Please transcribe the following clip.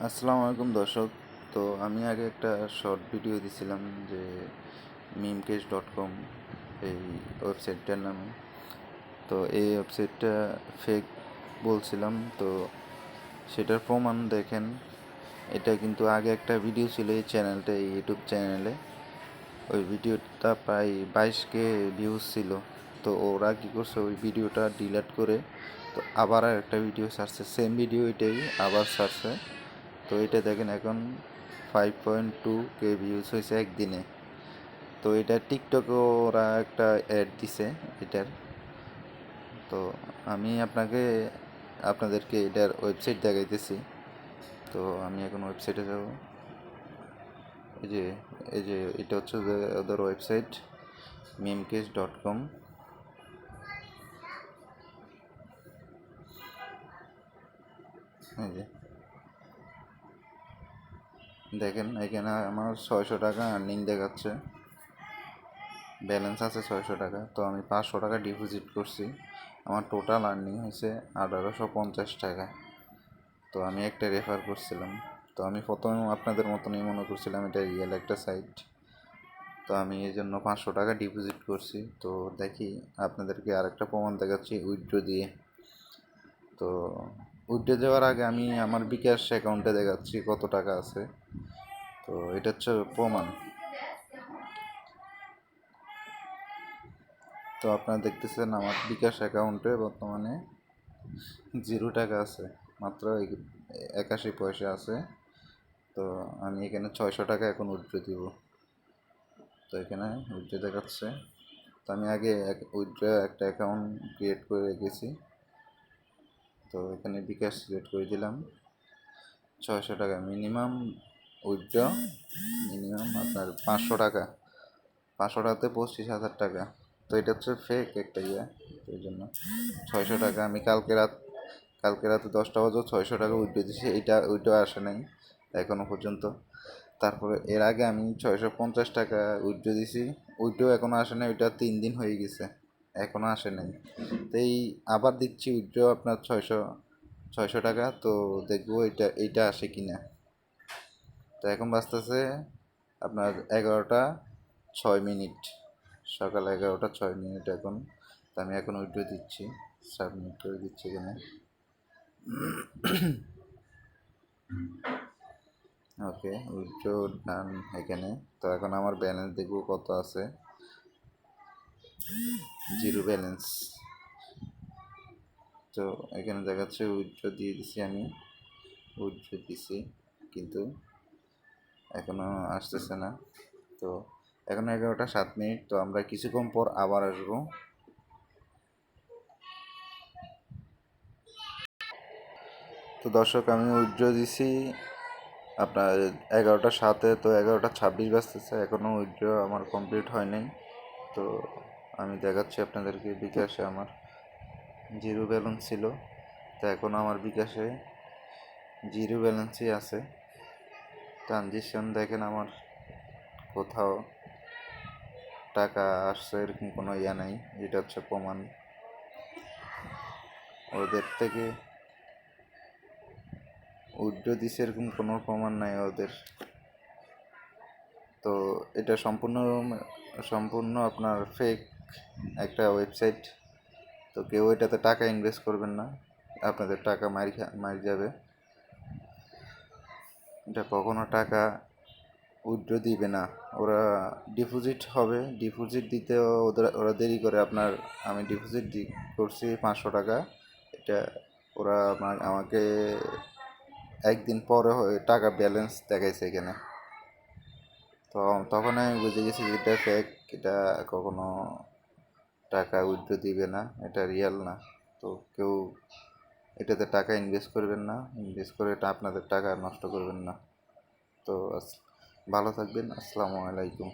আসসালামু আলাইকুম দর্শক। তো আমি আগে একটা শর্ট ভিডিও দিছিলাম যে memecash.com এই ওয়েবসাইটটার নামে। তো এই ওয়েবসাইটটা ফেক বলছিলাম, তো সেটার প্রমাণ দেখেন। এটা কিন্তু আগে একটা ভিডিও ছিল এই চ্যানেলটা, এই ইউটিউব চ্যানেলে। ওই ভিডিওটা প্রায় 22K ভিউজ ছিল। তো ওরা কী করছে, ওই ভিডিওটা ডিলিট করে তো আবার আর একটা ভিডিও ছাড়ছে, সেম ভিডিও এটাই আবার ছাড়ছে। তো এটা দেখেন এখন 5.2K ভিউজ হয়েছে একদিনে। তো এটা টিকটকে ওরা একটা অ্যাড দিছে এটার। তো আমি আপনাদেরকে এটার ওয়েবসাইট দেখাইতেছি। তো আমি এখন ওয়েবসাইটে যাব। এই যে এই যে এটা হচ্ছে ওদের ওয়েবসাইট memecash.com। এই যে দেখেন এখানে আমার 600 টাকা আর্নিং দেখাচ্ছে, ব্যালেন্স আছে 600 টাকা। তো আমি 500 টাকা ডিপোজিট করছি, আমার টোটাল আর্নিং হয়েছে 1850 টাকা। তো আমি একটা রেফার করছিলাম। তো আমি প্রথমে আপনাদের মতনই মনে করছিলাম এটা রিয়েল একটা সাইট। তো আমি এই জন্য 500 টাকা ডিপোজিট করছি। তো দেখি আপনাদেরকে আরেকটা প্রমাণ দেখাচ্ছি উইথড্র দিয়ে। তো উইথড্র যাওয়ার আগে আমি আমার বিকাশ অ্যাকাউন্টে দেখাচ্ছি কত টাকা আছে। তো এটা হচ্ছে প্রমাণ। তো আপনারা দেখতেছেন আমার বিকাশ অ্যাকাউন্টে বর্তমানে 0 টাকা আছে, মাত্র 81 পয়সা আছে। তো আমি এখানে 600 টাকা এখন উইথড্র দিব। তো এখানে উইথড্র দেখাচ্ছে। তো আমি আগে উইথড্র একটা অ্যাকাউন্ট ক্রিয়েট করে রেখেছি। তো এখানে বিকাশ সিলেক্ট করে দিলাম। 600 টাকা মিনিমাম উইথড্র, মিনিমাম আপনার 500 টাকা। 500 টাকাতে 25,000 টাকা। তো এটা হচ্ছে ফেক একটা ইয়ে, তো এই জন্য 600 টাকা আমি কালকে রাতে 10টা বাজে 600 টাকা উইথড্র দিয়েছি। এইটা উইথড্র আসে নাই এখনো পর্যন্ত। তারপরে এর আগে আমি 650 টাকা উইথড্র দিছি, উইথড্র এখনো আসে নাই, ওইটা 3 দিন হয়ে গেছে, এখনো আসে নাই। তো এই আবার দিচ্ছি উইথড্র আপনার 600 টাকা। তো দেখবো এইটা আসে কিনা। তো এখন বাজতেছে আপনার 11টা 6 মিনিট, সকাল 11টা 6 মিনিট এখন। তো আমি এখন উইথড্র দিচ্ছি, সাবমিট করে দিচ্ছি এখানে। ওকে, উইথড্র ডান এখানে। তো এখন আমার ব্যালেন্স দেখবো কত আছে। 0 ব্যালেন্স। তো এখানে দেখাচ্ছে উইথড্র দিয়ে দিছি, আমি উইথড্র দিছি কিন্তু এখনো আসতেছে না। তো এখন 11টা 7 মিনিট। তো আমরা কিছুক্ষণ পর আবার আসবো। তো দর্শক আমি উইথড্র দিছি আপনার 11টা 7-এ। তো 11টা 26 বাজতেছে, এখনও উইথড্র আমার কমপ্লিট হয় নাই। তো আমি দেখাচ্ছি আপনাদেরকে বিকাশে আমার 0 ব্যালেন্স ছিল। তো এখন আমার বিকাশে 0 ব্যালেন্সই আছে। ট্রানজিশন দেখেন আমার কোথাও টাকা আসছে এরকম কোনো ইয়া নাই, এটা হচ্ছে প্রমাণ। ওদের থেকে উইথড্র দিছে এরকম কোনো প্রমাণ নাই ওদের। তো এটা সম্পূর্ণ আপনার ফেক একটা ওয়েবসাইট। তো কেউ এটাতে টাকা ইনভেস্ট করবেন না, আপনাদের টাকা মারি যাবে। এটা কখনো টাকা উইথড্র দিবে না। ওরা ডিপোজিট হবে, ডিপোজিট দিতেও ওরা দেরি করে। আমি ডিপোজিট করছি 500 টাকা। এটা ওরা আমাকে একদিন পরে টাকা ব্যালেন্স দেখাইছে এখানে। তো তখন আমি বুঝে গেছি যে এটা ফেক, এটা কখনো টাকা উইথড্র দিবে না, এটা রিয়েল না। তো কেউ এটাতে টাকা ইনভেস্ট করবেন না, ইনভেস্ট করে এটা আপনাদের টাকা নষ্ট করবেন না। তো ভালো থাকবেন। আসসালামু আলাইকুম।